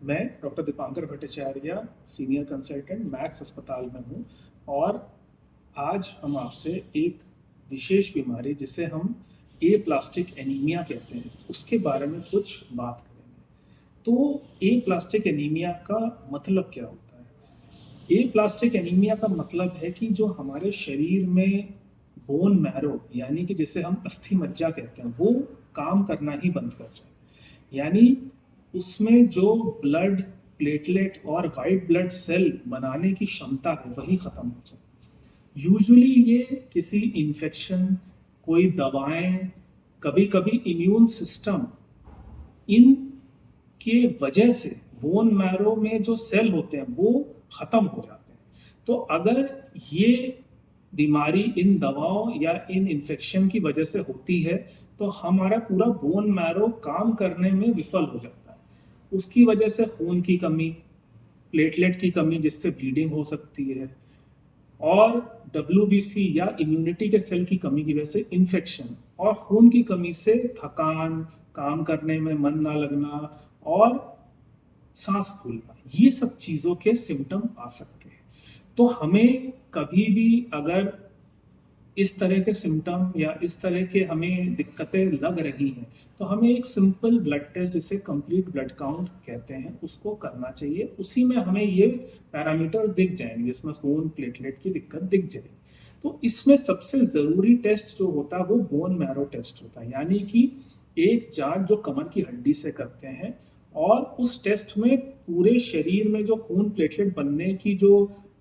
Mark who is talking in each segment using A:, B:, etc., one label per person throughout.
A: मैं doctor Dipankar Bhattacharya senior consultant max अस्पताल में हूँ और आज हम आपसे एक विशेष बीमारी जिसे हम एप्लास्टिक एनीमिया कहते हैं उसके बारे में कुछ बात करेंगे। तो एप्लास्टिक एनीमिया का मतलब क्या होता है? एप्लास्टिक एनीमिया का मतलब है कि जो हमारे शरीर में बोन मैरो यानी कि जिसे हम अस्थि मज्जा कहते हैं वो काम करना ही बंद कर जाए, यानी उसमें जो ब्लड प्लेटलेट और वाइट ब्लड सेल बनाने की क्षमता है वही ख़त्म हो जाए। यूजुअली ये किसी इन्फेक्शन, कोई दवाएं, कभी कभी इम्यून सिस्टम, इन के वजह से बोन मैरो में जो सेल होते हैं वो ख़त्म हो जाते हैं। तो अगर ये बीमारी इन दवाओं या इन इन्फेक्शन की वजह से होती है तो हमारा पूरा बोन मैरो काम करने में विफल हो जाता है। उसकी वजह से खून की कमी, प्लेटलेट की कमी जिससे ब्लीडिंग हो सकती है, और WBC या इम्यूनिटी के सेल की कमी की वजह से इन्फेक्शन, और खून की कमी से थकान, काम करने में मन ना लगना और सांस फूलना, ये सब चीज़ों के सिम्टम आ सकते हैं। तो हमें कभी भी अगर इस तरह के सिम्टम या इस तरह के हमें दिक्कतें लग रही हैं तो हमें एक सिंपल ब्लड टेस्ट जिसे कंप्लीट ब्लड काउंट कहते हैं उसको करना चाहिए। उसी में हमें ये पैरामीटर्स दिख जाएंगे जिसमें खून, प्लेटलेट की दिक्कत दिख जाएगी। तो इसमें सबसे ज़रूरी टेस्ट जो होता है वो बोन मैरो टेस्ट होता है, यानी कि एक जांच जो कमर की हड्डी से करते हैं और उस टेस्ट में पूरे शरीर में जो खून प्लेटलेट बनने की जो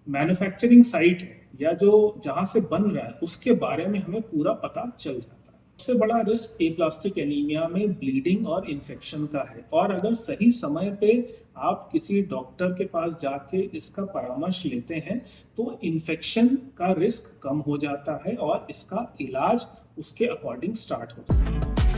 A: मैन्युफैक्चरिंग साइट है या जो जहाँ से बन रहा है उसके बारे में हमें पूरा पता चल जाता है। सबसे बड़ा रिस्क एप्लास्टिक एनीमिया में ब्लीडिंग और इन्फेक्शन का है, और अगर सही समय पे आप किसी डॉक्टर के पास जाके इसका परामर्श लेते हैं तो इन्फेक्शन का रिस्क कम हो जाता है और इसका इलाज उसके अकॉर्डिंग स्टार्ट हो जाता है।